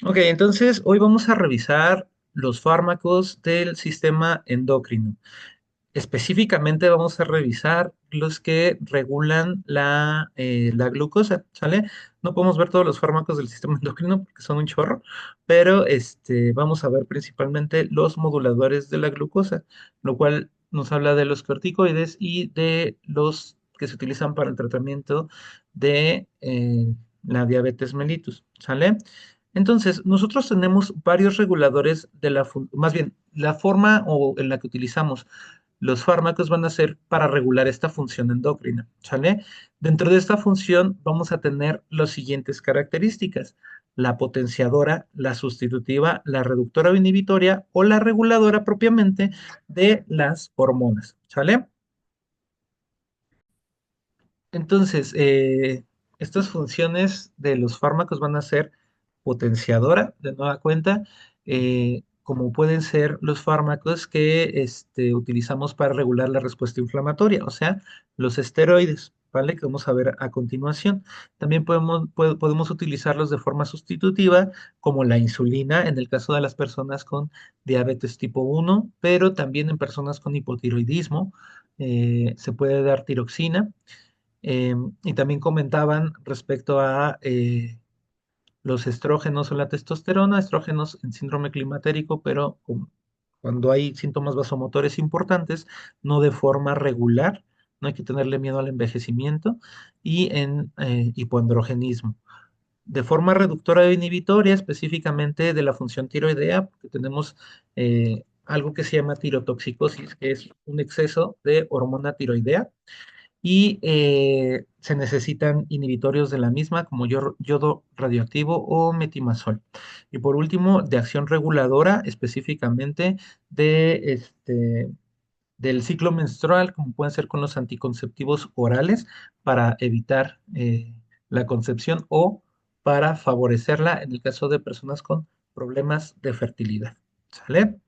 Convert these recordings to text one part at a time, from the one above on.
Ok, entonces hoy vamos a revisar los fármacos del sistema endocrino. Específicamente vamos a revisar los que regulan la glucosa, ¿sale? No podemos ver todos los fármacos del sistema endocrino porque son un chorro, pero vamos a ver principalmente los moduladores de la glucosa, lo cual nos habla de los corticoides y de los que se utilizan para el tratamiento de la diabetes mellitus, ¿sale? Entonces, nosotros tenemos varios reguladores de más bien, la forma o en la que utilizamos los fármacos van a ser para regular esta función endocrina, ¿sale? Dentro de esta función vamos a tener las siguientes características: la potenciadora, la sustitutiva, la reductora o inhibitoria o la reguladora propiamente de las hormonas, ¿sale? Entonces, estas funciones de los fármacos van a ser potenciadora, de nueva cuenta, como pueden ser los fármacos que utilizamos para regular la respuesta inflamatoria, o sea, los esteroides, ¿vale? Que vamos a ver a continuación. También podemos utilizarlos de forma sustitutiva, como la insulina, en el caso de las personas con diabetes tipo 1, pero también en personas con hipotiroidismo, se puede dar tiroxina. Y también comentaban respecto a los estrógenos o la testosterona, estrógenos en síndrome climatérico, pero cuando hay síntomas vasomotores importantes, no de forma regular, no hay que tenerle miedo al envejecimiento, y en hipoandrogenismo. De forma reductora o inhibitoria, específicamente de la función tiroidea, porque tenemos algo que se llama tirotoxicosis, que es un exceso de hormona tiroidea y se necesitan inhibitorios de la misma como yodo radioactivo o metimazol. Y por último, de acción reguladora específicamente de del ciclo menstrual, como pueden ser con los anticonceptivos orales para evitar la concepción o para favorecerla en el caso de personas con problemas de fertilidad. ¿Sale?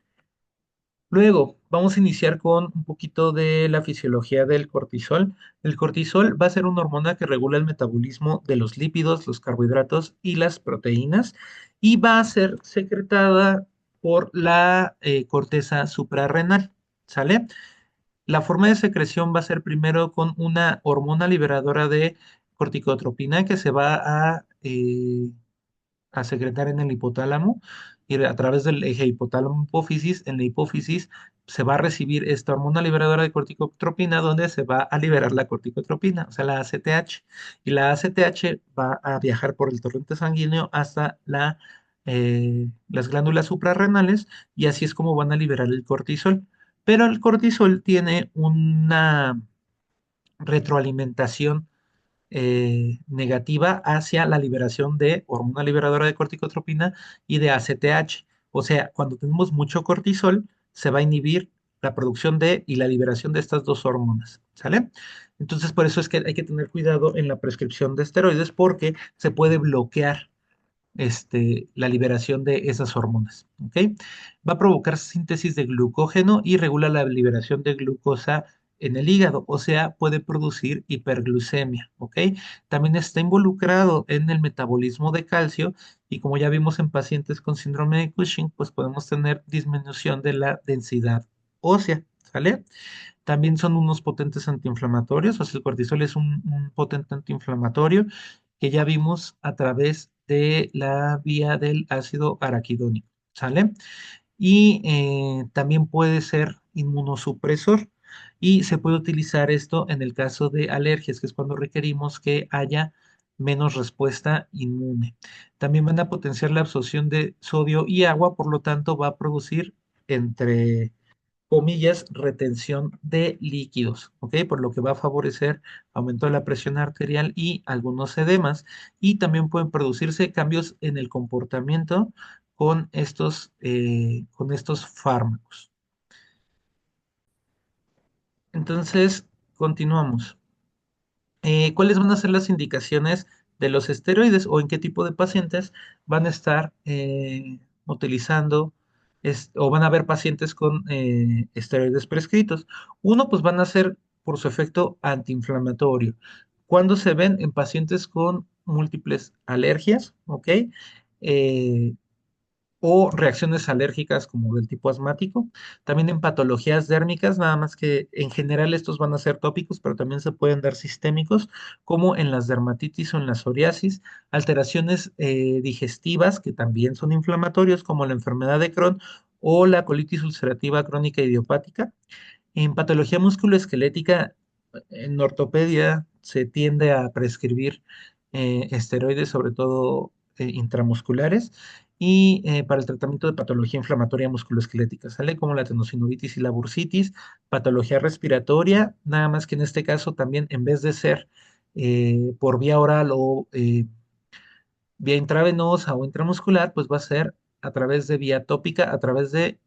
Luego, vamos a iniciar con un poquito de la fisiología del cortisol. El cortisol va a ser una hormona que regula el metabolismo de los lípidos, los carbohidratos y las proteínas y va a ser secretada por la corteza suprarrenal. ¿Sale? La forma de secreción va a ser primero con una hormona liberadora de corticotropina que se va a secretar en el hipotálamo y a través del eje hipotálamo-hipófisis, en la hipófisis se va a recibir esta hormona liberadora de corticotropina donde se va a liberar la corticotropina, o sea, la ACTH. Y la ACTH va a viajar por el torrente sanguíneo hasta las glándulas suprarrenales y así es como van a liberar el cortisol. Pero el cortisol tiene una retroalimentación negativa hacia la liberación de hormona liberadora de corticotropina y de ACTH. O sea, cuando tenemos mucho cortisol, se va a inhibir la producción de y la liberación de estas dos hormonas, ¿sale? Entonces, por eso es que hay que tener cuidado en la prescripción de esteroides porque se puede bloquear la liberación de esas hormonas, ¿ok? Va a provocar síntesis de glucógeno y regula la liberación de glucosa en el hígado, o sea, puede producir hiperglucemia, ¿ok? También está involucrado en el metabolismo de calcio y como ya vimos en pacientes con síndrome de Cushing, pues podemos tener disminución de la densidad ósea, ¿sale? También son unos potentes antiinflamatorios, o sea, el cortisol es un potente antiinflamatorio que ya vimos a través de la vía del ácido araquidónico, ¿sale? Y también puede ser inmunosupresor y se puede utilizar esto en el caso de alergias, que es cuando requerimos que haya menos respuesta inmune. También van a potenciar la absorción de sodio y agua, por lo tanto va a producir entre comillas, retención de líquidos, ¿ok? Por lo que va a favorecer aumento de la presión arterial y algunos edemas. Y también pueden producirse cambios en el comportamiento con estos fármacos. Entonces, continuamos. ¿Cuáles van a ser las indicaciones de los esteroides o en qué tipo de pacientes van a estar utilizando o van a haber pacientes con esteroides prescritos? Uno, pues van a ser por su efecto antiinflamatorio. ¿Cuándo se ven? En pacientes con múltiples alergias, ¿ok? eh, o reacciones alérgicas como del tipo asmático. También en patologías dérmicas, nada más que en general estos van a ser tópicos, pero también se pueden dar sistémicos, como en las dermatitis o en la psoriasis, alteraciones digestivas que también son inflamatorios, como la enfermedad de Crohn o la colitis ulcerativa crónica idiopática. En patología musculoesquelética, en ortopedia se tiende a prescribir esteroides, sobre todo intramusculares, y para el tratamiento de patología inflamatoria musculoesquelética, ¿sale? Como la tenosinovitis y la bursitis, patología respiratoria, nada más que en este caso también en vez de ser por vía oral o vía intravenosa o intramuscular, pues va a ser a través de vía tópica, a través de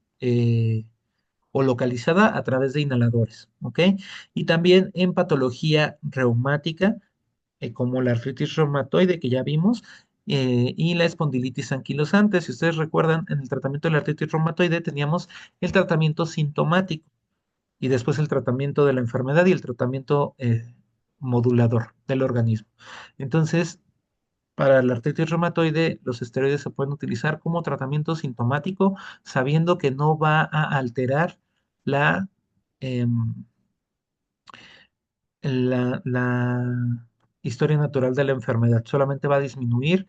o localizada a través de inhaladores, ¿ok? Y también en patología reumática, como la artritis reumatoide que ya vimos, y la espondilitis anquilosante. Si ustedes recuerdan, en el tratamiento de la artritis reumatoide teníamos el tratamiento sintomático y después el tratamiento de la enfermedad y el tratamiento modulador del organismo. Entonces, para la artritis reumatoide, los esteroides se pueden utilizar como tratamiento sintomático, sabiendo que no va a alterar la, em, la historia natural de la enfermedad, solamente va a disminuir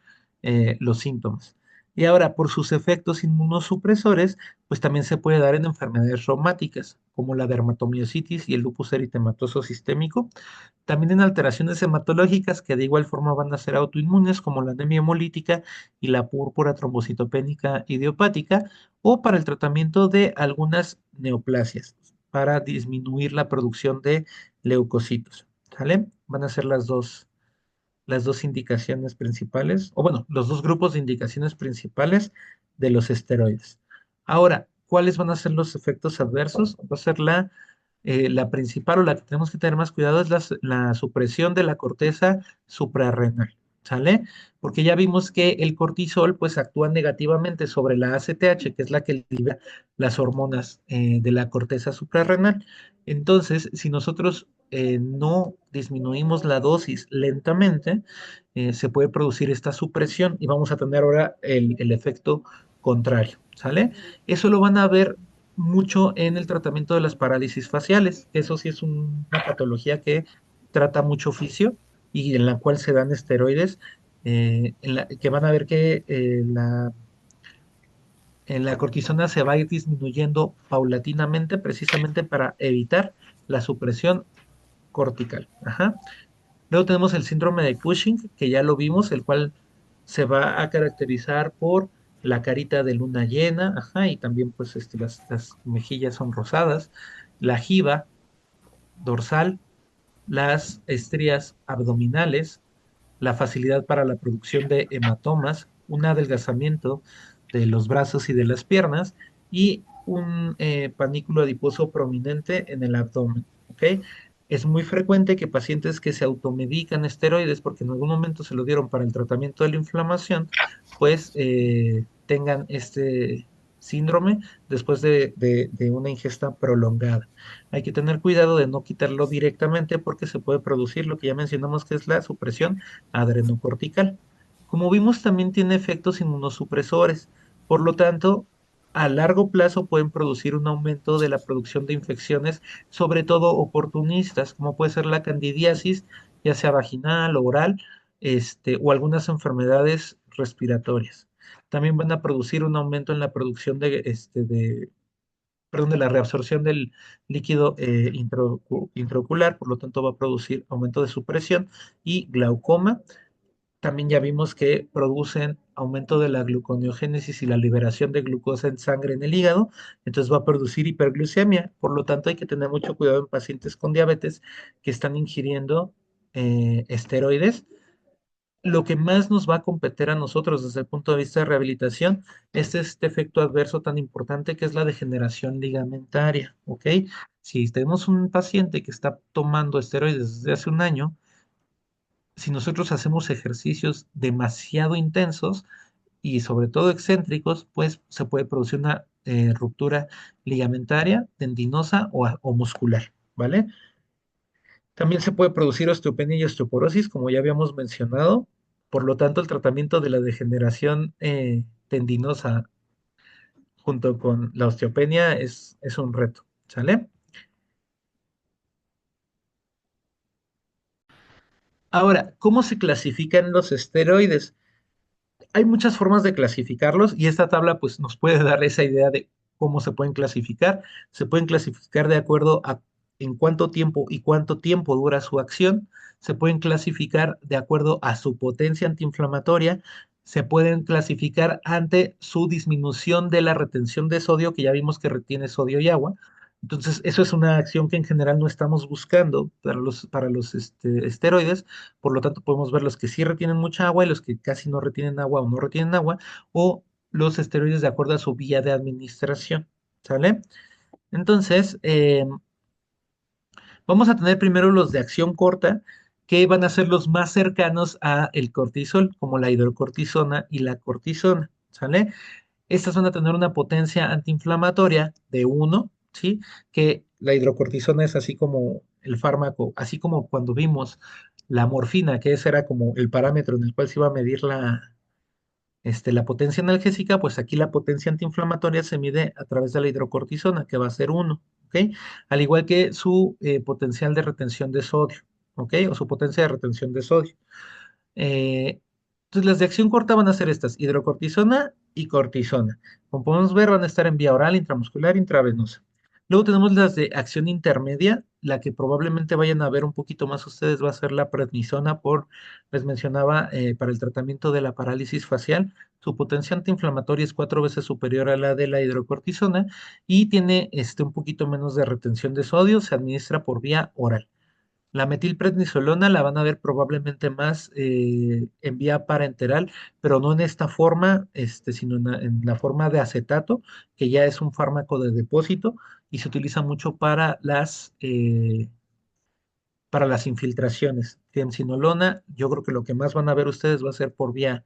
los síntomas. Y ahora, por sus efectos inmunosupresores, pues también se puede dar en enfermedades reumáticas, como la dermatomiositis y el lupus eritematoso sistémico, también en alteraciones hematológicas que de igual forma van a ser autoinmunes, como la anemia hemolítica y la púrpura trombocitopénica idiopática, o para el tratamiento de algunas neoplasias, para disminuir la producción de leucocitos. ¿Sale? Van a ser las dos indicaciones principales, o bueno, los dos grupos de indicaciones principales de los esteroides. Ahora, ¿cuáles van a ser los efectos adversos? Va a ser la principal o la que tenemos que tener más cuidado es la supresión de la corteza suprarrenal, ¿sale? Porque ya vimos que el cortisol pues actúa negativamente sobre la ACTH, que es la que libera las hormonas de la corteza suprarrenal. Entonces, si nosotros no disminuimos la dosis lentamente, se puede producir esta supresión y vamos a tener ahora el efecto contrario, ¿sale? Eso lo van a ver mucho en el tratamiento de las parálisis faciales. Eso sí es una patología que trata mucho oficio y en la cual se dan esteroides, que van a ver que en la cortisona se va a ir disminuyendo paulatinamente precisamente para evitar la supresión cortical. Ajá. Luego tenemos el síndrome de Cushing, que ya lo vimos, el cual se va a caracterizar por la carita de luna llena, ajá, y también pues las mejillas son rosadas, la jiba dorsal, las estrías abdominales, la facilidad para la producción de hematomas, un adelgazamiento de los brazos y de las piernas y un panículo adiposo prominente en el abdomen, ¿ok? Es muy frecuente que pacientes que se automedican esteroides porque en algún momento se lo dieron para el tratamiento de la inflamación, pues tengan este síndrome después de una ingesta prolongada. Hay que tener cuidado de no quitarlo directamente porque se puede producir lo que ya mencionamos que es la supresión adrenocortical. Como vimos, también tiene efectos inmunosupresores. Por lo tanto, a largo plazo pueden producir un aumento de la producción de infecciones, sobre todo oportunistas, como puede ser la candidiasis, ya sea vaginal o oral, o algunas enfermedades respiratorias. También van a producir un aumento en la producción perdón, de la reabsorción del líquido intraocular, por lo tanto va a producir aumento de su presión y glaucoma. También ya vimos que producen aumento de la gluconeogénesis y la liberación de glucosa en sangre en el hígado, entonces va a producir hiperglucemia, por lo tanto hay que tener mucho cuidado en pacientes con diabetes que están ingiriendo esteroides. Lo que más nos va a competir a nosotros desde el punto de vista de rehabilitación es este efecto adverso tan importante que es la degeneración ligamentaria, ¿ok? Si tenemos un paciente que está tomando esteroides desde hace un año, si nosotros hacemos ejercicios demasiado intensos y sobre todo excéntricos, pues se puede producir una ruptura ligamentaria, tendinosa o muscular, ¿vale? También se puede producir osteopenia y osteoporosis, como ya habíamos mencionado. Por lo tanto, el tratamiento de la degeneración tendinosa junto con la osteopenia es un reto, ¿sale? Ahora, ¿cómo se clasifican los esteroides? Hay muchas formas de clasificarlos y esta tabla pues nos puede dar esa idea de cómo se pueden clasificar. Se pueden clasificar de acuerdo a en cuánto tiempo y cuánto tiempo dura su acción. Se pueden clasificar de acuerdo a su potencia antiinflamatoria. Se pueden clasificar ante su disminución de la retención de sodio, que ya vimos que retiene sodio y agua. Entonces, eso es una acción que en general no estamos buscando para los esteroides. Por lo tanto, podemos ver los que sí retienen mucha agua y los que casi no retienen agua o no retienen agua, o los esteroides de acuerdo a su vía de administración. ¿Sale? Entonces, vamos a tener primero los de acción corta, que van a ser los más cercanos a el cortisol, como la hidrocortisona y la cortisona. ¿Sale? Estas van a tener una potencia antiinflamatoria de 1, ¿sí? Que la hidrocortisona es así como el fármaco, así como cuando vimos la morfina, que ese era como el parámetro en el cual se iba a medir la potencia analgésica, pues aquí la potencia antiinflamatoria se mide a través de la hidrocortisona, que va a ser 1, ¿ok? Al igual que su potencial de retención de sodio, ¿ok? O su potencia de retención de sodio. Eh, entonces, las de acción corta van a ser estas, hidrocortisona y cortisona. Como podemos ver, van a estar en vía oral, intramuscular, intravenosa. Luego tenemos las de acción intermedia, la que probablemente vayan a ver un poquito más ustedes va a ser la prednisona les mencionaba, para el tratamiento de la parálisis facial. Su potencia antiinflamatoria es 4 veces superior a la de la hidrocortisona y tiene un poquito menos de retención de sodio, se administra por vía oral. La metilprednisolona la van a ver probablemente más en vía parenteral, pero no en esta forma, sino en la forma de acetato, que ya es un fármaco de depósito y se utiliza mucho para las infiltraciones. Triamcinolona, yo creo que lo que más van a ver ustedes va a ser por vía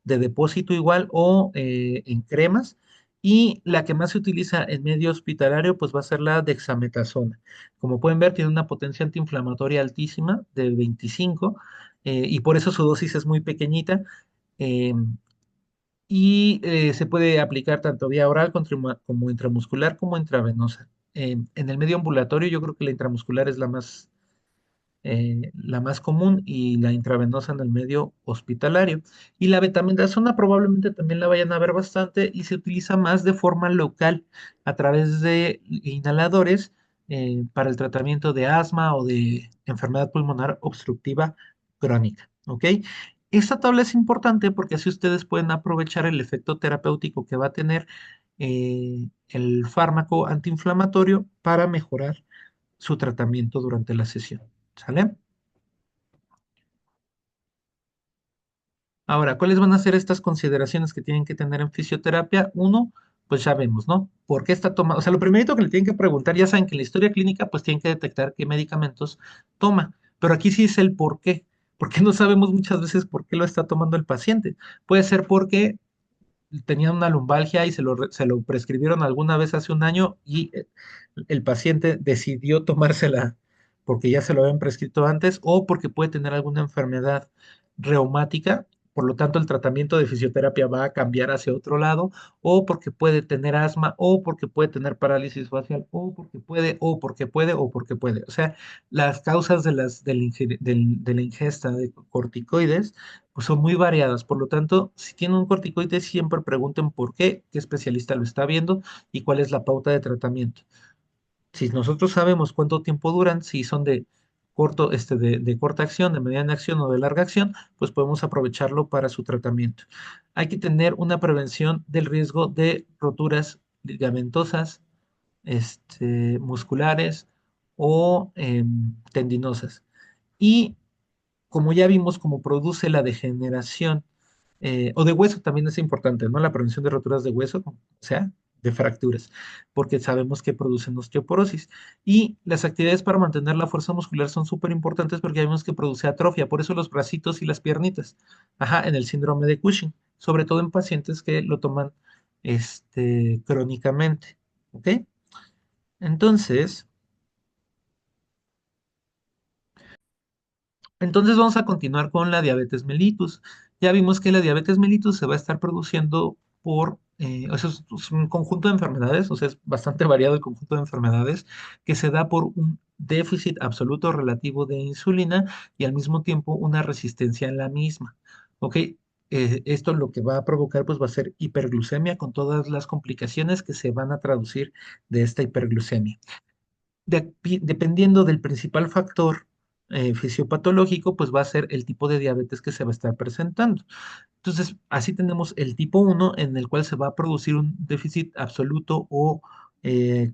de depósito igual o en cremas. Y la que más se utiliza en medio hospitalario, pues va a ser la dexametasona. Como pueden ver, tiene una potencia antiinflamatoria altísima de 25 y por eso su dosis es muy pequeñita. eh, se puede aplicar tanto vía oral como intramuscular como intravenosa. En el medio ambulatorio, yo creo que la intramuscular es la más común y la intravenosa en el medio hospitalario. Y la betamidazona probablemente también la vayan a ver bastante y se utiliza más de forma local a través de inhaladores para el tratamiento de asma o de enfermedad pulmonar obstructiva crónica. ¿Ok? Esta tabla es importante porque así ustedes pueden aprovechar el efecto terapéutico que va a tener el fármaco antiinflamatorio para mejorar su tratamiento durante la sesión. ¿Sale? Ahora, ¿cuáles van a ser estas consideraciones que tienen que tener en fisioterapia? Uno, pues ya vemos, ¿no? ¿Por qué está tomando? O sea, lo primerito que le tienen que preguntar, ya saben que en la historia clínica, pues tienen que detectar qué medicamentos toma. Pero aquí sí es el por qué. Porque no sabemos muchas veces por qué lo está tomando el paciente. Puede ser porque tenía una lumbalgia y se lo prescribieron alguna vez hace un año y el paciente decidió tomársela porque ya se lo habían prescrito antes o porque puede tener alguna enfermedad reumática, por lo tanto el tratamiento de fisioterapia va a cambiar hacia otro lado, o porque puede tener asma, o porque puede tener parálisis facial, o porque puede. O sea, las causas de la ingesta de corticoides pues son muy variadas. Por lo tanto, si tienen un corticoide, siempre pregunten por qué, qué especialista lo está viendo y cuál es la pauta de tratamiento. Si nosotros sabemos cuánto tiempo duran, si son de corta acción, de mediana acción o de larga acción, pues podemos aprovecharlo para su tratamiento. Hay que tener una prevención del riesgo de roturas ligamentosas, musculares o tendinosas. Y como ya vimos, cómo produce la degeneración, o de hueso también es importante, ¿no? La prevención de roturas de hueso, o sea, de fracturas, porque sabemos que producen osteoporosis. Y las actividades para mantener la fuerza muscular son súper importantes porque ya vimos que produce atrofia, por eso los bracitos y las piernitas, ajá, en el síndrome de Cushing, sobre todo en pacientes que lo toman crónicamente, ¿ok? Entonces, Entonces vamos a continuar con la diabetes mellitus. Ya vimos que la diabetes mellitus se va a estar produciendo o sea, es un conjunto de enfermedades, o sea, es bastante variado el conjunto de enfermedades, que se da por un déficit absoluto relativo de insulina y al mismo tiempo una resistencia en la misma. ¿Ok? Esto lo que va a provocar pues va a ser hiperglucemia con todas las complicaciones que se van a traducir de esta hiperglucemia. Dependiendo del principal factor fisiopatológico, pues va a ser el tipo de diabetes que se va a estar presentando. Entonces, así tenemos el tipo uno en el cual se va a producir un déficit absoluto o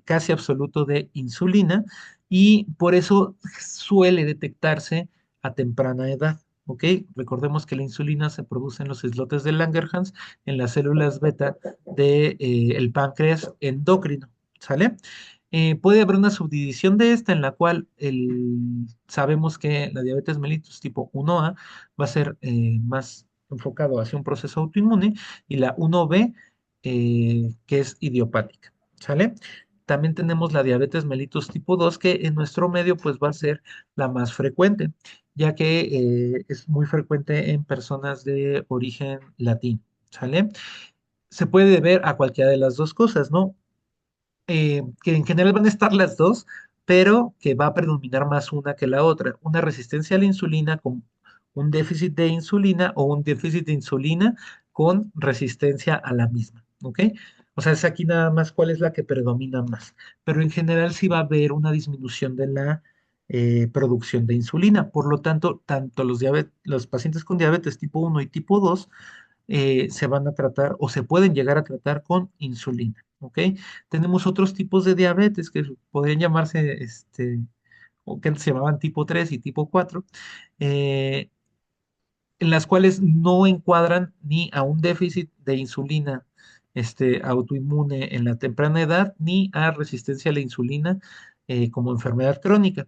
casi absoluto de insulina y por eso suele detectarse a temprana edad. ¿Ok? Recordemos que la insulina se produce en los islotes de Langerhans, en las células beta del páncreas endocrino. ¿Sale? Puede haber una subdivisión de esta en la cual sabemos que la diabetes mellitus tipo 1A va a ser más enfocado hacia un proceso autoinmune y la 1B que es idiopática. ¿Sale? También tenemos la diabetes mellitus tipo 2 que en nuestro medio pues va a ser la más frecuente, ya que es muy frecuente en personas de origen latino. ¿Sale? Se puede deber a cualquiera de las dos cosas, ¿no? Que en general van a estar las dos, pero que va a predominar más una que la otra. Una resistencia a la insulina con un déficit de insulina o un déficit de insulina con resistencia a la misma, ¿ok? O sea, es aquí nada más cuál es la que predomina más, pero en general sí va a haber una disminución de la producción de insulina. Por lo tanto, tanto los pacientes con diabetes tipo uno y tipo 2 se van a tratar o se pueden llegar a tratar con insulina, ¿ok? Tenemos otros tipos de diabetes que podrían llamarse, o que antes se llamaban tipo 3 y tipo 4, eh, en las cuales no encuadran ni a un déficit de insulina autoinmune en la temprana edad, ni a resistencia a la insulina como enfermedad crónica.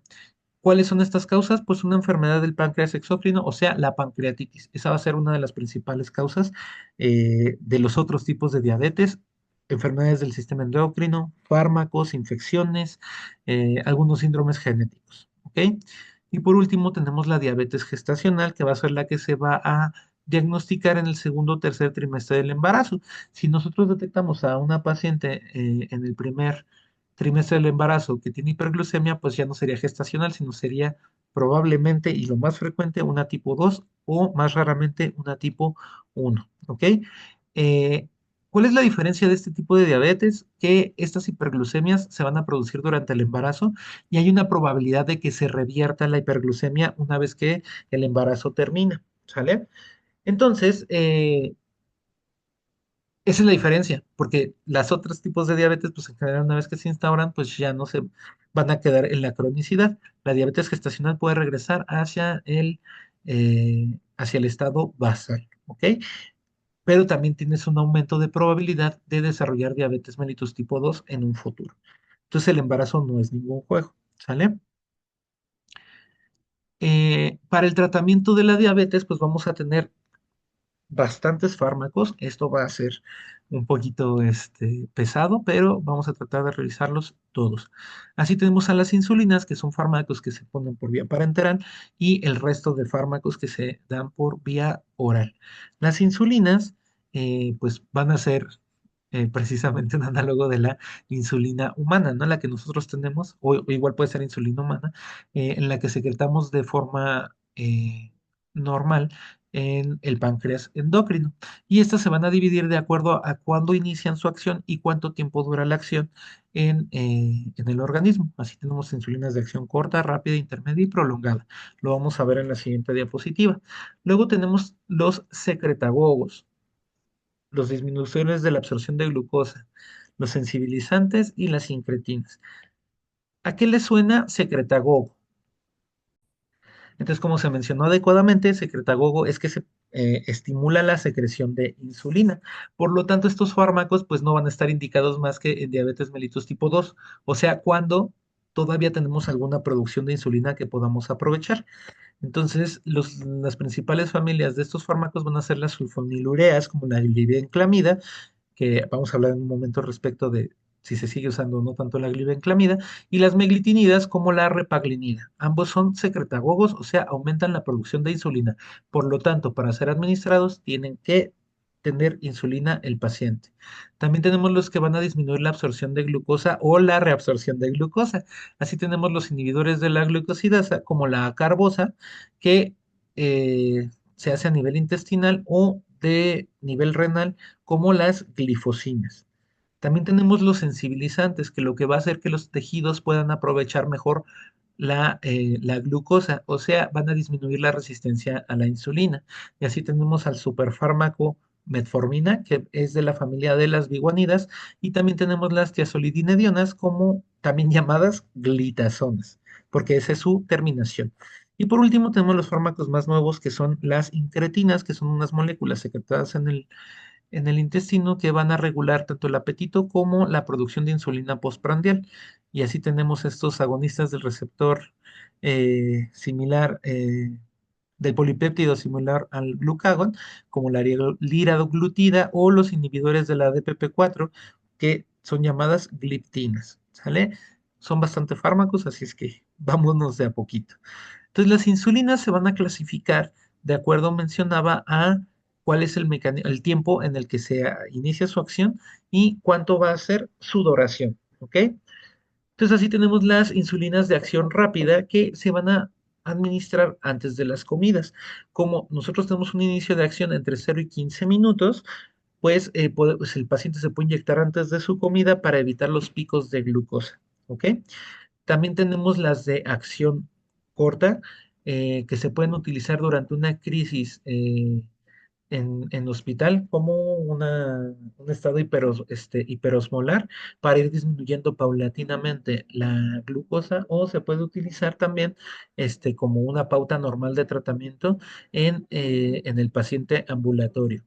¿Cuáles son estas causas? Pues una enfermedad del páncreas exócrino, o sea, la pancreatitis. Esa va a ser una de las principales causas de los otros tipos de diabetes, enfermedades del sistema endocrino, fármacos, infecciones, algunos síndromes genéticos. ¿Ok? Y por último tenemos la diabetes gestacional, que va a ser la que se va a diagnosticar en el segundo o tercer trimestre del embarazo. Si nosotros detectamos a una paciente en el primer trimestre del embarazo que tiene hiperglucemia, pues ya no sería gestacional, sino sería probablemente y lo más frecuente una tipo 2 o más raramente una tipo 1. ¿Ok? Eh, ¿Cuál es la diferencia de este tipo de diabetes? Que estas hiperglucemias se van a producir durante el embarazo y hay una probabilidad de que se revierta la hiperglucemia una vez que el embarazo termina. ¿Sale? Entonces, esa es la diferencia, porque las otros tipos de diabetes, pues en general una vez que se instauran, pues ya no se van a quedar en la cronicidad. La diabetes gestacional puede regresar hacia el estado basal, ¿ok? Pero también tienes un aumento de probabilidad de desarrollar diabetes mellitus tipo 2 en un futuro. Entonces el embarazo no es ningún juego, ¿sale? Para el tratamiento de la diabetes, pues vamos a tener bastantes fármacos. Esto va a ser un poquito pesado, pero vamos a tratar de revisarlos todos. Así tenemos a las insulinas, que son fármacos que se ponen por vía parenteral, y el resto de fármacos que se dan por vía oral. Las insulinas, pues van a ser precisamente un análogo de la insulina humana, ¿no? La que nosotros tenemos, o igual puede ser insulina humana, en la que secretamos de forma normal en el páncreas endocrino. Y estas se van a dividir de acuerdo a cuándo inician su acción y cuánto tiempo dura la acción en el organismo. Así tenemos insulinas de acción corta, rápida, intermedia y prolongada. Lo vamos a ver en la siguiente diapositiva. Luego tenemos los secretagogos, los disminuidores de la absorción de glucosa, los sensibilizantes y las incretinas. ¿A qué le suena secretagogo? Entonces, como se mencionó adecuadamente, secretagogo es que se estimula la secreción de insulina. Por lo tanto, estos fármacos pues no van a estar indicados más que en diabetes mellitus tipo 2, o sea, cuando todavía tenemos alguna producción de insulina que podamos aprovechar. Entonces, las principales familias de estos fármacos van a ser las sulfonilureas, como la glibenclamida, que vamos a hablar en un momento respecto si se sigue usando no tanto la glibenclamida, y las meglitinidas como la repaglinida. Ambos son secretagogos, o sea, aumentan la producción de insulina. Por lo tanto, para ser administrados, tienen que tener insulina el paciente. También tenemos los que van a disminuir la absorción de glucosa o la reabsorción de glucosa. Así tenemos los inhibidores de la glucosidasa, como la carbosa, que se hace a nivel intestinal o de nivel renal, como las glifosinas. También tenemos los sensibilizantes, que lo que va a hacer que los tejidos puedan aprovechar mejor la glucosa, o sea, van a disminuir la resistencia a la insulina. Y así tenemos al superfármaco metformina, que es de la familia de las biguanidas, y también tenemos las tiazolidinedionas, como también llamadas glitazonas, porque esa es su terminación. Y por último tenemos los fármacos más nuevos, que son las incretinas, que son unas moléculas secretadas en el intestino que van a regular tanto el apetito como la producción de insulina postprandial. Y así tenemos estos agonistas del receptor similar, del polipéptido similar al glucagón, como la liraglutida o los inhibidores de la DPP4, que son llamadas gliptinas. ¿Sale? Son bastante fármacos, así es que vámonos de a poquito. Entonces, las insulinas se van a clasificar de acuerdo, mencionaba, a cuál es el tiempo en el que se inicia su acción y cuánto va a ser su duración, ¿ok? Entonces, así tenemos las insulinas de acción rápida que se van a administrar antes de las comidas. Como nosotros tenemos un inicio de acción entre 0 y 15 minutos, pues, pues el paciente se puede inyectar antes de su comida para evitar los picos de glucosa, ¿ok? También tenemos las de acción corta, que se pueden utilizar durante una crisis en hospital como un estado hiperosmolar, para ir disminuyendo paulatinamente la glucosa, o se puede utilizar también como una pauta normal de tratamiento en el paciente ambulatorio.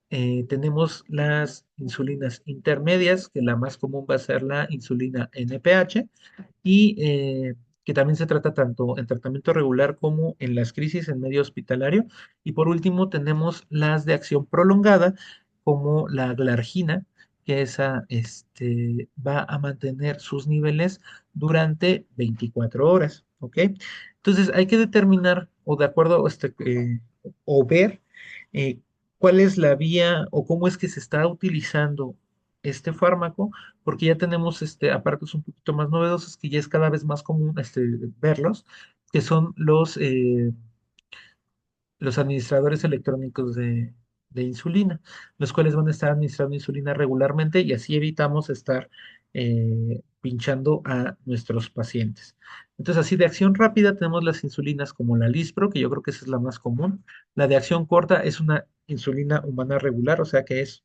Tenemos las insulinas intermedias, que la más común va a ser la insulina NPH, y que también se trata tanto en tratamiento regular como en las crisis en medio hospitalario. Y por último tenemos las de acción prolongada, como la glargina, que esa va a mantener sus niveles durante 24 horas, ¿ok? Entonces hay que determinar, o de acuerdo, o ver eh, cuál es la vía o cómo es que se está utilizando este fármaco, porque ya tenemos aparatos un poquito más novedosos que ya es cada vez más común verlos, que son los administradores electrónicos de insulina, los cuales van a estar administrando insulina regularmente, y así evitamos estar pinchando a nuestros pacientes. Entonces, así de acción rápida tenemos las insulinas como la Lispro, que yo creo que esa es la más común. La de acción corta es una insulina humana regular, o sea que es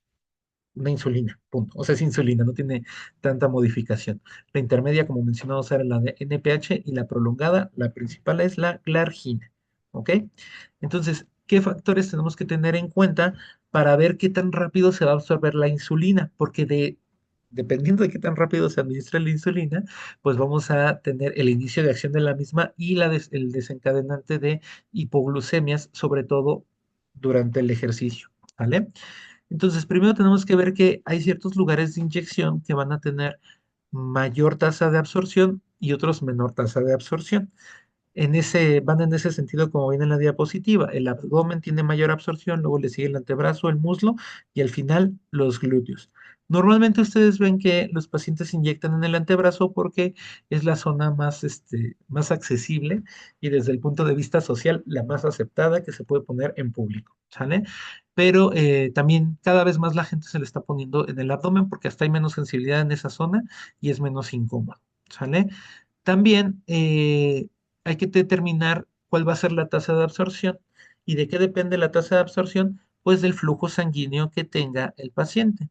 una insulina, punto. O sea, es insulina, no tiene tanta modificación. La intermedia, como mencionamos, era la de NPH, y la prolongada, la principal, es la glargina. ¿Ok? Entonces, ¿qué factores tenemos que tener en cuenta para ver qué tan rápido se va a absorber la insulina? Porque dependiendo de qué tan rápido se administra la insulina, pues vamos a tener el inicio de acción de la misma y el desencadenante de hipoglucemias, sobre todo durante el ejercicio. ¿Vale? Entonces, primero tenemos que ver que hay ciertos lugares de inyección que van a tener mayor tasa de absorción y otros menor tasa de absorción. Van en ese sentido, como viene en la diapositiva. El abdomen tiene mayor absorción, luego le sigue el antebrazo, el muslo y al final los glúteos. Normalmente ustedes ven que los pacientes se inyectan en el antebrazo porque es la zona más accesible y desde el punto de vista social la más aceptada que se puede poner en público, ¿sale? Pero también cada vez más la gente se le está poniendo en el abdomen porque hasta hay menos sensibilidad en esa zona y es menos incómodo, ¿sale? También hay que determinar cuál va a ser la tasa de absorción. ¿Y de qué depende la tasa de absorción? Pues del flujo sanguíneo que tenga el paciente.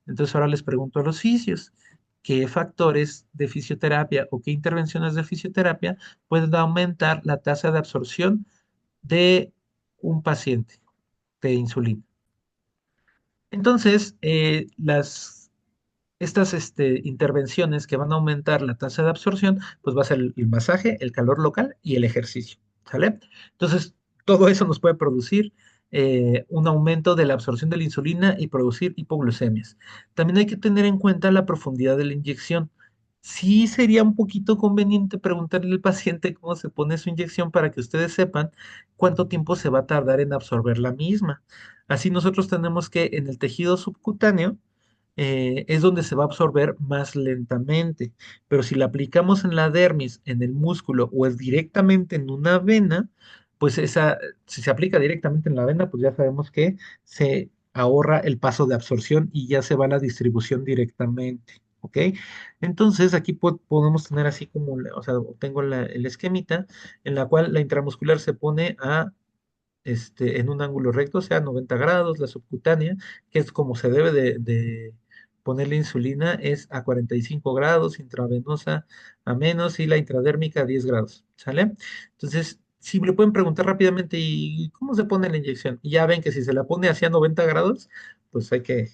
Entonces ahora les pregunto a los fisios, ¿qué factores de fisioterapia o qué intervenciones de fisioterapia pueden aumentar la tasa de absorción de un paciente de insulina? Entonces, estas intervenciones que van a aumentar la tasa de absorción, pues va a ser el masaje, el calor local y el ejercicio, ¿sale? Entonces, todo eso nos puede producir un aumento de la absorción de la insulina y producir hipoglucemias. También hay que tener en cuenta la profundidad de la inyección. Sí sería un poquito conveniente preguntarle al paciente cómo se pone su inyección para que ustedes sepan cuánto tiempo se va a tardar en absorber la misma. Así nosotros tenemos que en el tejido subcutáneo es donde se va a absorber más lentamente, pero si la aplicamos en la dermis, en el músculo o es directamente en una vena, pues esa, si se aplica directamente en la vena, pues ya sabemos que se ahorra el paso de absorción y ya se va a la distribución directamente. ¿Ok? Entonces aquí podemos tener así como, o sea, tengo el esquemita en la cual la intramuscular se pone en un ángulo recto, o sea, 90 grados, la subcutánea, que es como se debe de poner la insulina, es a 45 grados, intravenosa a menos y la intradérmica a 10 grados, ¿sale? Entonces, si le pueden preguntar rápidamente, ¿y cómo se pone la inyección? Y ya ven que si se la pone hacia 90 grados, pues hay que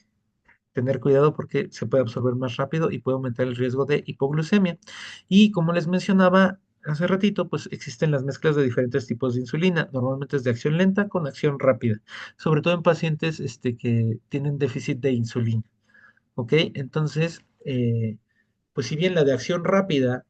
tener cuidado porque se puede absorber más rápido y puede aumentar el riesgo de hipoglucemia. Y como les mencionaba hace ratito, pues existen las mezclas de diferentes tipos de insulina. Normalmente es de acción lenta con acción rápida, sobre todo en pacientes que tienen déficit de insulina. ¿Ok? Entonces, pues si bien la de acción rápida,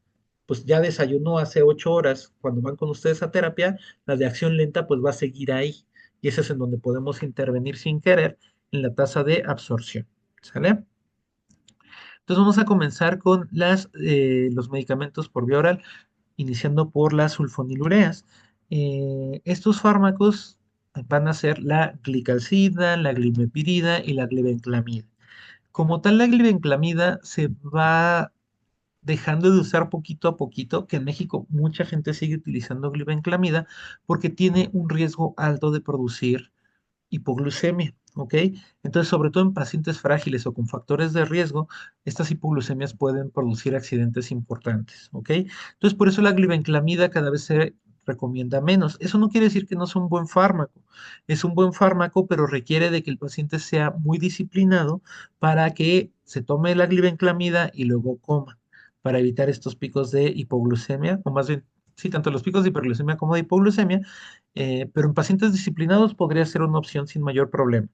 pues ya desayunó hace 8 horas cuando van con ustedes a terapia, la de acción lenta pues va a seguir ahí. Y ese es en donde podemos intervenir sin querer en la tasa de absorción. ¿Sale? Entonces vamos a comenzar con los medicamentos por vía oral, iniciando por las sulfonilureas. Estos fármacos van a ser la glicalcida, la glimepirida y la glibenclamida. Como tal, la glibenclamida se va dejando de usar poquito a poquito, que en México mucha gente sigue utilizando glibenclamida porque tiene un riesgo alto de producir hipoglucemia, ¿ok? Entonces, sobre todo en pacientes frágiles o con factores de riesgo, estas hipoglucemias pueden producir accidentes importantes, ¿ok? Entonces, por eso la glibenclamida cada vez se recomienda menos. Eso no quiere decir que no sea un buen fármaco. Es un buen fármaco, pero requiere de que el paciente sea muy disciplinado para que se tome la glibenclamida y luego coma, para evitar estos picos de hipoglucemia, o más bien, sí, tanto los picos de hiperglucemia como de hipoglucemia, pero en pacientes disciplinados podría ser una opción sin mayor problema.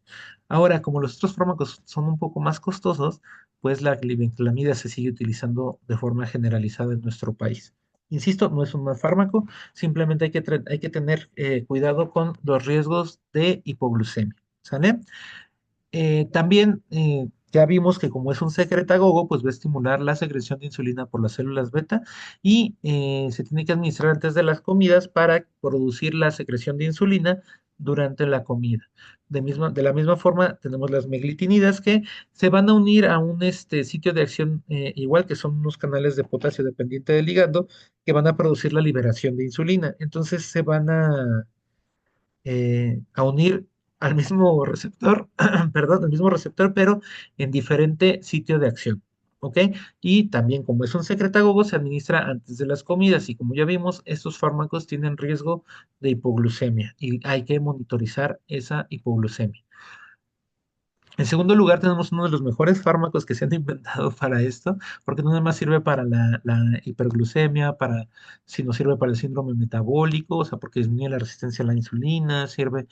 Ahora, como los otros fármacos son un poco más costosos, pues la glibenclamida se sigue utilizando de forma generalizada en nuestro país. Insisto, no es un mal fármaco, simplemente hay que tener cuidado con los riesgos de hipoglucemia. ¿Sale? También ya vimos que como es un secretagogo, pues va a estimular la secreción de insulina por las células beta y se tiene que administrar antes de las comidas para producir la secreción de insulina durante la comida. De la misma forma, tenemos las meglitinidas que se van a unir a un sitio de acción igual que son unos canales de potasio dependiente del ligando que van a producir la liberación de insulina. Entonces se van a unir al mismo receptor, perdón, al mismo receptor, pero en diferente sitio de acción. ¿Ok? Y también como es un secretagogo, se administra antes de las comidas y como ya vimos, estos fármacos tienen riesgo de hipoglucemia y hay que monitorizar esa hipoglucemia. En segundo lugar, tenemos uno de los mejores fármacos que se han inventado para esto, porque no nada más sirve para la hiperglucemia, sino sirve para el síndrome metabólico, o sea, porque disminuye la resistencia a la insulina, sirve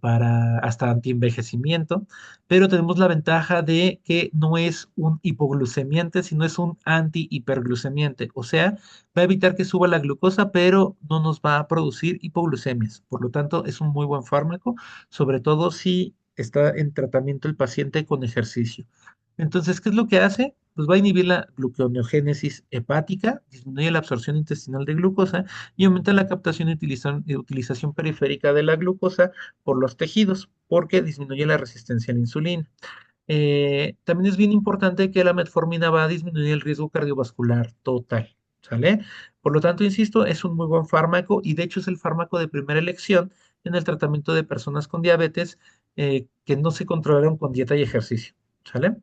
para hasta antienvejecimiento, pero tenemos la ventaja de que no es un hipoglucemiante, sino es un antihiperglucemiante, o sea, va a evitar que suba la glucosa, pero no nos va a producir hipoglucemias. Por lo tanto, es un muy buen fármaco, sobre todo si está en tratamiento el paciente con ejercicio. Entonces, ¿qué es lo que hace? Pues va a inhibir la gluconeogénesis hepática, disminuye la absorción intestinal de glucosa y aumenta la captación y utilización periférica de la glucosa por los tejidos, porque disminuye la resistencia a la insulina. También es bien importante que la metformina va a disminuir el riesgo cardiovascular total, ¿sale? Por lo tanto, insisto, es un muy buen fármaco y de hecho es el fármaco de primera elección en el tratamiento de personas con diabetes que no se controlaron con dieta y ejercicio, ¿sale?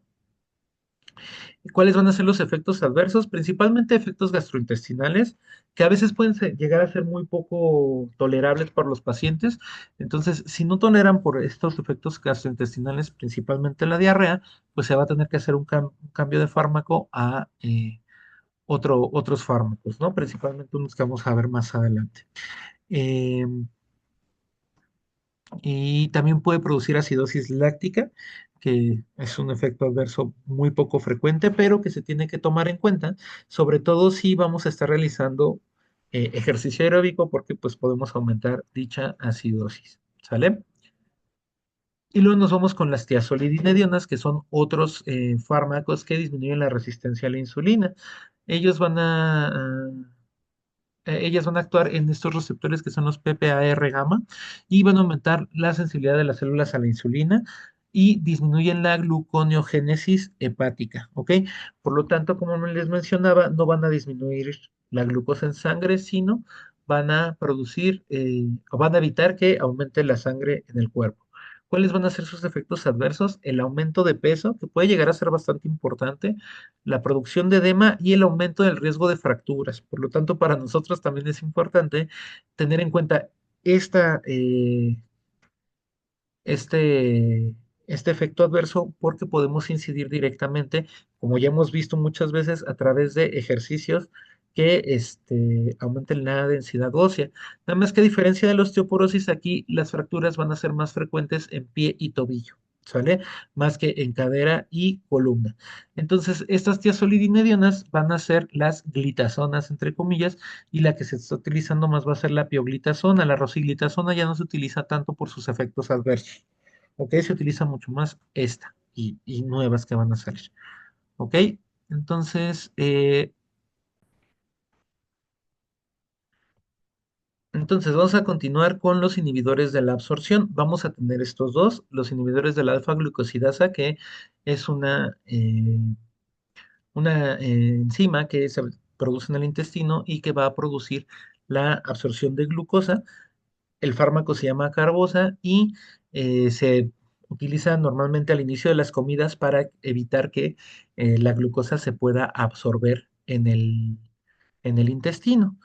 ¿Cuáles van a ser los efectos adversos? Principalmente efectos gastrointestinales, que a veces pueden llegar a ser muy poco tolerables por los pacientes. Entonces, si no toleran por estos efectos gastrointestinales, principalmente la diarrea, pues se va a tener que hacer un cambio de fármaco a otros fármacos, ¿no? Principalmente unos que vamos a ver más adelante. Eh, y también puede producir acidosis láctica, que es un efecto adverso muy poco frecuente, pero que se tiene que tomar en cuenta, sobre todo si vamos a estar realizando ejercicio aeróbico, porque pues podemos aumentar dicha acidosis, ¿sale? Y luego nos vamos con las tiazolidinedionas, que son otros fármacos que disminuyen la resistencia a la insulina. Ellos van ellas van a actuar en estos receptores que son los PPAR gamma y van a aumentar la sensibilidad de las células a la insulina y disminuyen la gluconeogénesis hepática, ¿ok? Por lo tanto, como les mencionaba, no van a disminuir la glucosa en sangre, sino van a producir o van a evitar que aumente la sangre en el cuerpo. ¿Cuáles van a ser sus efectos adversos? El aumento de peso, que puede llegar a ser bastante importante, la producción de edema y el aumento del riesgo de fracturas. Por lo tanto, para nosotros también es importante tener en cuenta esta, este efecto adverso porque podemos incidir directamente, como ya hemos visto muchas veces, a través de ejercicios que aumenten la densidad ósea. Nada más que a diferencia de la osteoporosis, aquí las fracturas van a ser más frecuentes en pie y tobillo, ¿sale? Más que en cadera y columna. Entonces, estas tiazolidinedionas van a ser las glitazonas, entre comillas, y la que se está utilizando más va a ser la pioglitazona. La rosiglitazona ya no se utiliza tanto por sus efectos adversos. ¿Ok? Se utiliza mucho más esta y nuevas que van a salir. ¿Ok? Entonces, entonces vamos a continuar con los inhibidores de la absorción. Vamos a tener estos dos, los inhibidores de la alfa-glucosidasa, que es una enzima que se produce en el intestino y que va a producir la absorción de glucosa. El fármaco se llama carbosa y se utiliza normalmente al inicio de las comidas para evitar que la glucosa se pueda absorber en el intestino.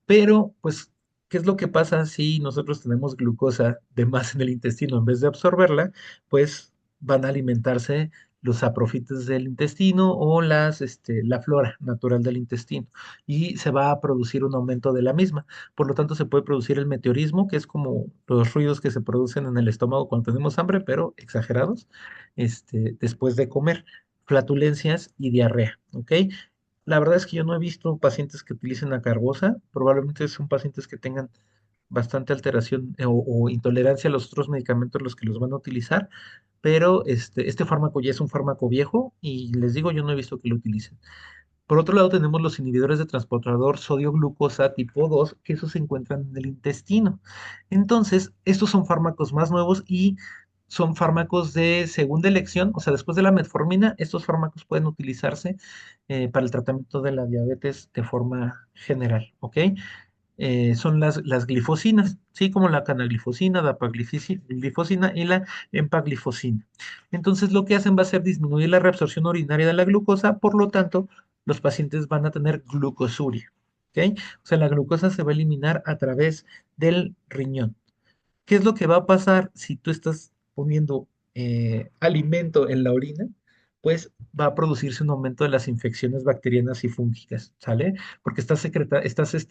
Pero, pues, ¿qué es lo que pasa si nosotros tenemos glucosa de más en el intestino? En vez de absorberla, pues van a alimentarse los saprofitos del intestino o la flora natural del intestino y se va a producir un aumento de la misma. Por lo tanto, se puede producir el meteorismo, que es como los ruidos que se producen en el estómago cuando tenemos hambre, pero exagerados, después de comer, flatulencias y diarrea, ¿ok? La verdad es que yo no he visto pacientes que utilicen la carbosa, probablemente son pacientes que tengan bastante alteración o intolerancia a los otros medicamentos los que los van a utilizar, pero este fármaco ya es un fármaco viejo y les digo, yo no he visto que lo utilicen. Por otro lado, tenemos los inhibidores de transportador sodio-glucosa tipo 2, que esos se encuentran en el intestino. Entonces, estos son fármacos más nuevos y son fármacos de segunda elección, o sea, después de la metformina, estos fármacos pueden utilizarse para el tratamiento de la diabetes de forma general, ¿ok? Son las glifosinas, sí, como la canaglifosina, dapaglifosina y la empaglifosina. Entonces, lo que hacen va a ser disminuir la reabsorción urinaria de la glucosa, por lo tanto, los pacientes van a tener glucosuria, ¿ok? O sea, la glucosa se va a eliminar a través del riñón. ¿Qué es lo que va a pasar si tú estás poniendo alimento en la orina? Pues va a producirse un aumento de las infecciones bacterianas y fúngicas, ¿sale? Porque estás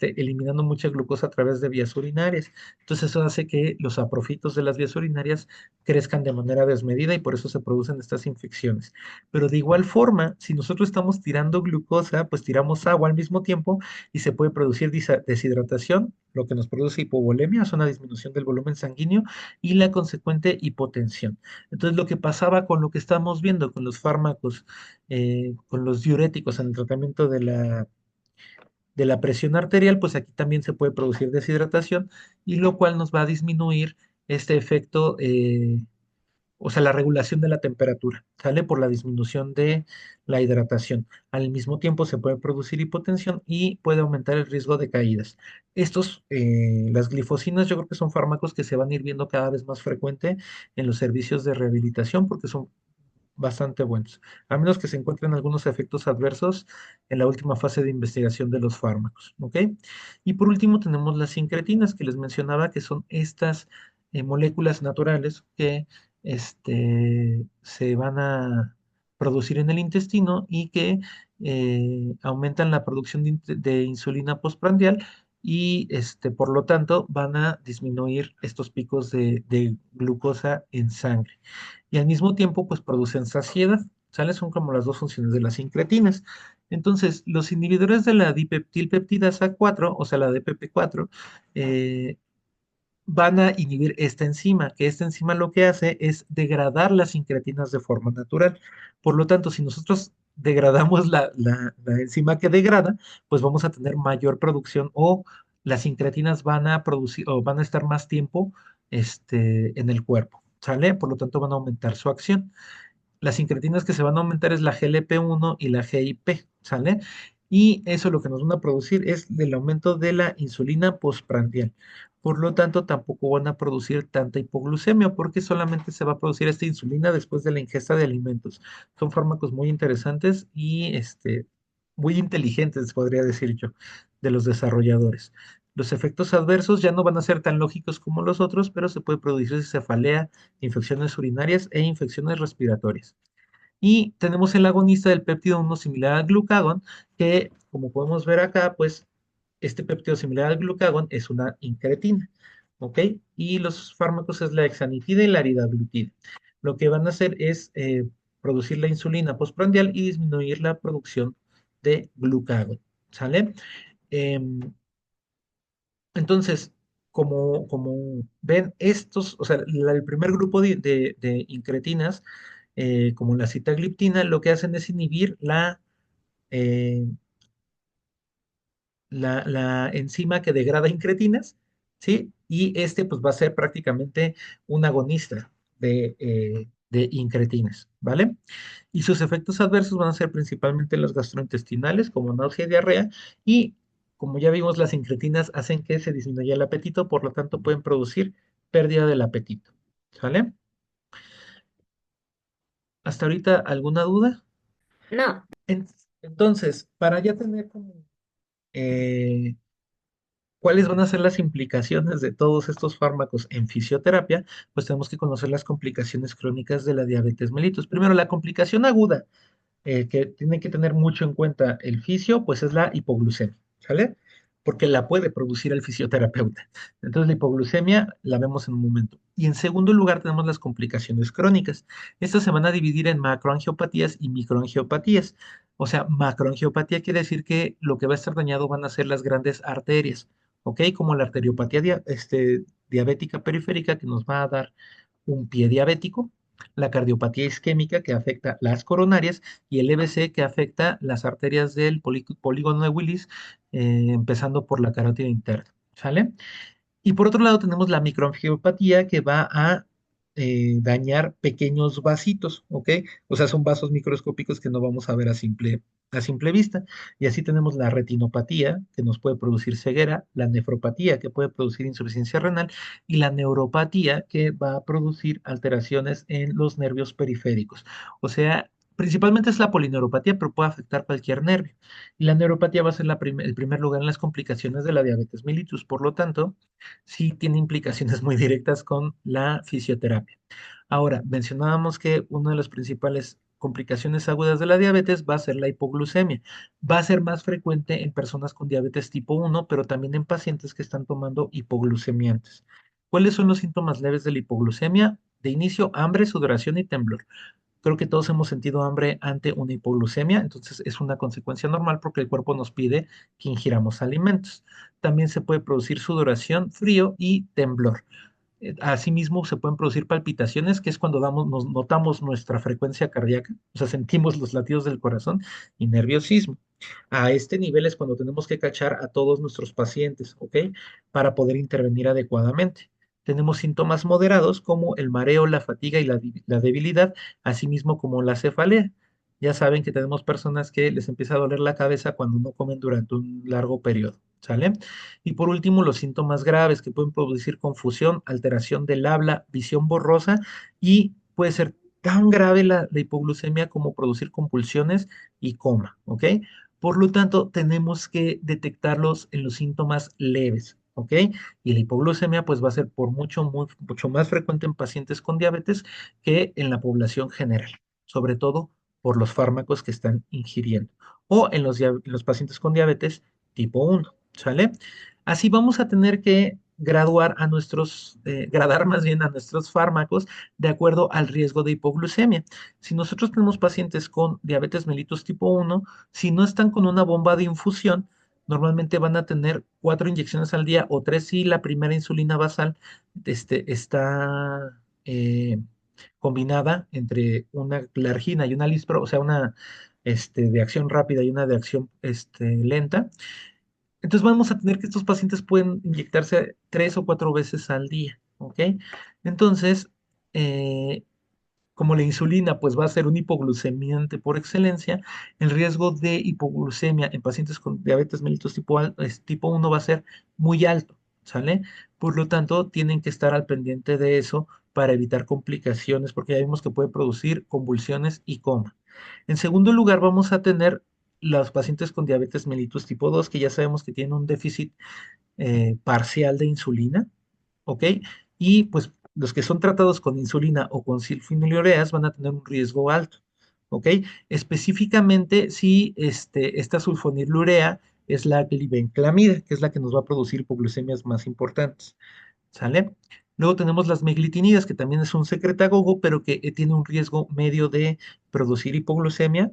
eliminando mucha glucosa a través de vías urinarias. Entonces eso hace que los saprofitos de las vías urinarias crezcan de manera desmedida y por eso se producen estas infecciones. Pero de igual forma, si nosotros estamos tirando glucosa, pues tiramos agua al mismo tiempo y se puede producir deshidratación, lo que nos produce hipovolemia, es una disminución del volumen sanguíneo y la consecuente hipotensión. Entonces, lo que pasaba con lo que estamos viendo con los fármacos, con los diuréticos en el tratamiento de la presión arterial, pues aquí también se puede producir deshidratación y lo cual nos va a disminuir este efecto o sea, la regulación de la temperatura, ¿sale? Por la disminución de la hidratación. Al mismo tiempo se puede producir hipotensión y puede aumentar el riesgo de caídas. Las glifosinas, yo creo que son fármacos que se van a ir viendo cada vez más frecuente en los servicios de rehabilitación porque son bastante buenos, a menos que se encuentren algunos efectos adversos en la última fase de investigación de los fármacos, ¿ok? Y por último tenemos las sincretinas que les mencionaba, que son estas moléculas naturales que se van a producir en el intestino y que aumentan la producción de insulina postprandial y por lo tanto van a disminuir estos picos de glucosa en sangre. Y al mismo tiempo, pues producen saciedad, ¿sale? Son como las dos funciones de las incretinas. Entonces, los inhibidores de la dipeptilpeptidasa 4, o sea, la DPP4, van a inhibir esta enzima, que esta enzima lo que hace es degradar las incretinas de forma natural. Por lo tanto, si nosotros degradamos la enzima que degrada, pues vamos a tener mayor producción o las incretinas van a producir o van a estar más tiempo en el cuerpo, ¿sale? Por lo tanto, van a aumentar su acción. Las incretinas que se van a aumentar es la GLP-1 y la GIP, ¿sale? Y eso lo que nos van a producir es el aumento de la insulina postprandial. Por lo tanto, tampoco van a producir tanta hipoglucemia porque solamente se va a producir esta insulina después de la ingesta de alimentos. Son fármacos muy interesantes y muy inteligentes, podría decir yo, de los desarrolladores. Los efectos adversos ya no van a ser tan lógicos como los otros, pero se puede producir cefalea, infecciones urinarias e infecciones respiratorias. Y tenemos el agonista del péptido 1 similar al glucagón, que como podemos ver acá, pues este péptido similar al glucagón es una incretina, ¿ok? Y los fármacos es la hexanitida y la aridaglutida. Lo que van a hacer es producir la insulina postprandial y disminuir la producción de glucagón, ¿sale? Em, entonces, como ven, estos, o sea, el primer grupo de incretinas, como la sitagliptina, lo que hacen es inhibir eh, la enzima que degrada incretinas, ¿sí? Y pues va a ser prácticamente un agonista de incretinas, ¿vale? Y sus efectos adversos van a ser principalmente los gastrointestinales, como náusea y diarrea, y como ya vimos, las incretinas hacen que se disminuya el apetito, por lo tanto pueden producir pérdida del apetito, ¿sale? ¿Hasta ahorita alguna duda? No, En- entonces, para ya tener como eh, cuáles van a ser las implicaciones de todos estos fármacos en fisioterapia, pues tenemos que conocer las complicaciones crónicas de la diabetes mellitus. Primero, la complicación aguda que tiene que tener mucho en cuenta el fisio, pues es la hipoglucemia, ¿sale? Porque la puede producir el fisioterapeuta. Entonces, la hipoglucemia la vemos en un momento. Y en segundo lugar, tenemos las complicaciones crónicas. Estas se van a dividir en macroangiopatías y microangiopatías. O sea, macroangiopatía quiere decir que lo que va a estar dañado van a ser las grandes arterias, ¿ok? Como la arteriopatía diabética periférica que nos va a dar un pie diabético, la cardiopatía isquémica que afecta las coronarias y el EBC que afecta las arterias del polígono de Willis, empezando por la carótida interna, ¿sale? Y por otro lado tenemos la microangiopatía que va a dañar pequeños vasitos, ¿ok? O sea, son vasos microscópicos que no vamos a ver a simple vista. Y así tenemos la retinopatía, que nos puede producir ceguera, la nefropatía, que puede producir insuficiencia renal, y la neuropatía, que va a producir alteraciones en los nervios periféricos. O sea, principalmente es la polineuropatía, pero puede afectar cualquier nervio. Y la neuropatía va a ser el primer lugar en las complicaciones de la diabetes mellitus. Por lo tanto, sí tiene implicaciones muy directas con la fisioterapia. Ahora, mencionábamos que una de las principales complicaciones agudas de la diabetes va a ser la hipoglucemia. Va a ser más frecuente en personas con diabetes tipo 1, pero también en pacientes que están tomando hipoglucemiantes. ¿Cuáles son los síntomas leves de la hipoglucemia? De inicio, hambre, sudoración y temblor. Creo que todos hemos sentido hambre ante una hipoglucemia, entonces es una consecuencia normal porque el cuerpo nos pide que ingiramos alimentos. También se puede producir sudoración, frío y temblor. Asimismo, se pueden producir palpitaciones, que es cuando nos notamos nuestra frecuencia cardíaca, o sea, sentimos los latidos del corazón y nerviosismo. A este nivel es cuando tenemos que cachar a todos nuestros pacientes, ¿ok? Para poder intervenir adecuadamente. Tenemos síntomas moderados como el mareo, la fatiga y la debilidad, asimismo como la cefalea. Ya saben que tenemos personas que les empieza a doler la cabeza cuando no comen durante un largo periodo, ¿sale? Y por último, los síntomas graves que pueden producir confusión, alteración del habla, visión borrosa y puede ser tan grave la hipoglucemia como producir compulsiones y coma, ¿ok? Por lo tanto, tenemos que detectarlos en los síntomas leves, ¿ok? Y la hipoglucemia pues va a ser por mucho más frecuente en pacientes con diabetes que en la población general, sobre todo por los fármacos que están ingiriendo o en los pacientes con diabetes tipo 1, ¿sale? Así vamos a tener que graduar a gradar más bien a nuestros fármacos de acuerdo al riesgo de hipoglucemia. Si nosotros tenemos pacientes con diabetes mellitus tipo 1, si no están con una bomba de infusión, normalmente van a tener 4 inyecciones al día o tres si la primera insulina basal está combinada entre una glargina y una lispro, o sea, una de acción rápida y una de acción lenta. Entonces vamos a tener que estos pacientes pueden inyectarse 3 o 4 veces al día, ¿ok? Entonces, eh, como la insulina pues va a ser un hipoglucemiante por excelencia, el riesgo de hipoglucemia en pacientes con diabetes mellitus tipo 1 va a ser muy alto, ¿sale? Por lo tanto, tienen que estar al pendiente de eso para evitar complicaciones, porque ya vimos que puede producir convulsiones y coma. En segundo lugar, vamos a tener los pacientes con diabetes mellitus tipo 2, que ya sabemos que tienen un déficit parcial de insulina, ¿ok? Y pues los que son tratados con insulina o con sulfonilureas van a tener un riesgo alto, ¿ok? Específicamente si esta sulfonilurea es la glibenclamida, que es la que nos va a producir hipoglucemias más importantes. ¿Sale? Luego tenemos las meglitinidas, que también es un secretagogo, pero que tiene un riesgo medio de producir hipoglucemia.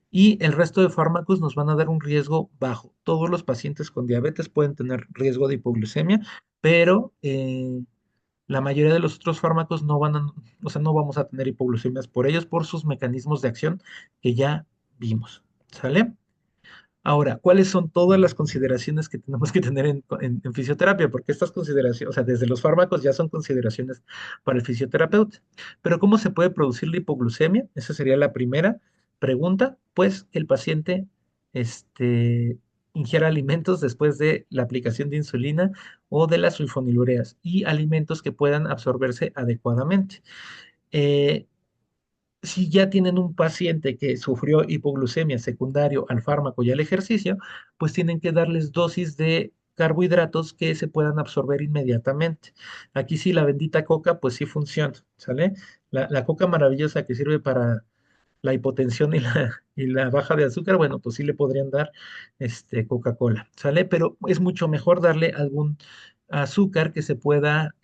Y el resto de fármacos nos van a dar un riesgo bajo. Todos los pacientes con diabetes pueden tener riesgo de hipoglucemia, pero la mayoría de los otros fármacos no van a, o sea, no vamos a tener hipoglucemias por ellos, por sus mecanismos de acción que ya vimos. ¿Sale? Ahora, ¿cuáles son todas las consideraciones que tenemos que tener en fisioterapia? Porque estas consideraciones, o sea, desde los fármacos ya son consideraciones para el fisioterapeuta. Pero ¿cómo se puede producir la hipoglucemia? Esa sería la primera pregunta. Pues que el paciente ingiera alimentos después de la aplicación de insulina o de las sulfonilureas y alimentos que puedan absorberse adecuadamente. Eh, si ya tienen un paciente que sufrió hipoglucemia secundario al fármaco y al ejercicio, pues tienen que darles dosis de carbohidratos que se puedan absorber inmediatamente. Aquí sí, la bendita coca, pues sí funciona, ¿sale? La coca maravillosa que sirve para la hipotensión y la baja de azúcar, bueno, pues sí le podrían dar Coca-Cola, ¿sale? Pero es mucho mejor darle algún azúcar que se pueda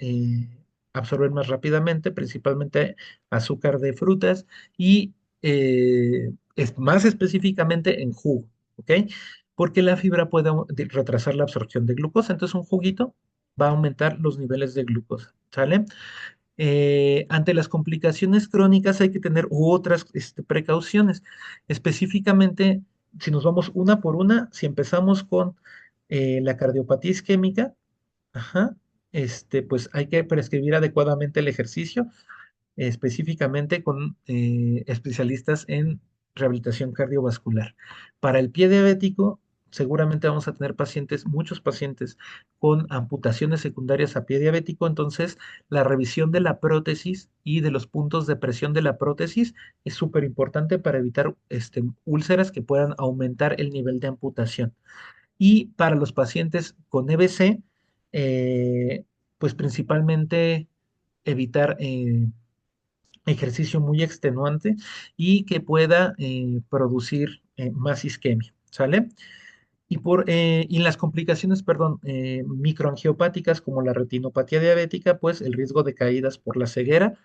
absorber más rápidamente, principalmente azúcar de frutas y más específicamente en jugo, ¿ok? Porque la fibra puede retrasar la absorción de glucosa, entonces un juguito va a aumentar los niveles de glucosa, ¿sale? Ante las complicaciones crónicas hay que tener otras precauciones. Específicamente, si nos vamos una por una, si empezamos con la cardiopatía isquémica, ajá, pues hay que prescribir adecuadamente el ejercicio específicamente con especialistas en rehabilitación cardiovascular. Para el pie diabético, seguramente vamos a tener pacientes, muchos pacientes con amputaciones secundarias a pie diabético, entonces la revisión de la prótesis y de los puntos de presión de la prótesis es súper importante para evitar úlceras que puedan aumentar el nivel de amputación. Y para los pacientes con EBC, pues principalmente evitar ejercicio muy extenuante y que pueda producir más isquemia, ¿sale? Y las complicaciones, perdón, microangiopáticas como la retinopatía diabética, pues el riesgo de caídas por la ceguera.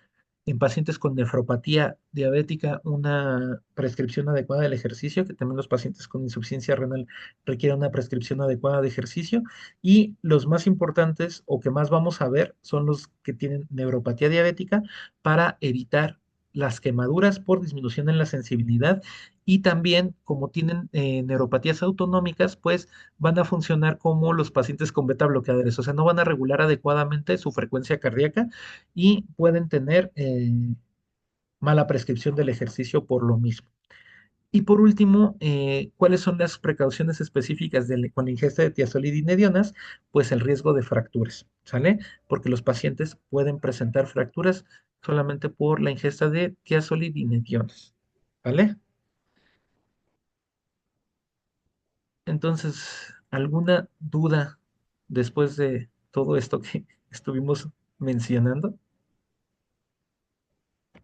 En pacientes con nefropatía diabética, una prescripción adecuada del ejercicio, que también los pacientes con insuficiencia renal requieren una prescripción adecuada de ejercicio. Y los más importantes o que más vamos a ver son los que tienen neuropatía diabética para evitar las quemaduras por disminución en la sensibilidad y también, como tienen neuropatías autonómicas, pues van a funcionar como los pacientes con beta bloqueadores, o sea, no van a regular adecuadamente su frecuencia cardíaca y pueden tener mala prescripción del ejercicio por lo mismo. Y por último, ¿cuáles son las precauciones específicas con la ingesta de tiazolidinedionas? Pues el riesgo de fracturas, ¿sale? Porque los pacientes pueden presentar fracturas solamente por la ingesta de tiazolidinedionas, ¿vale? Entonces, ¿alguna duda después de todo esto que estuvimos mencionando?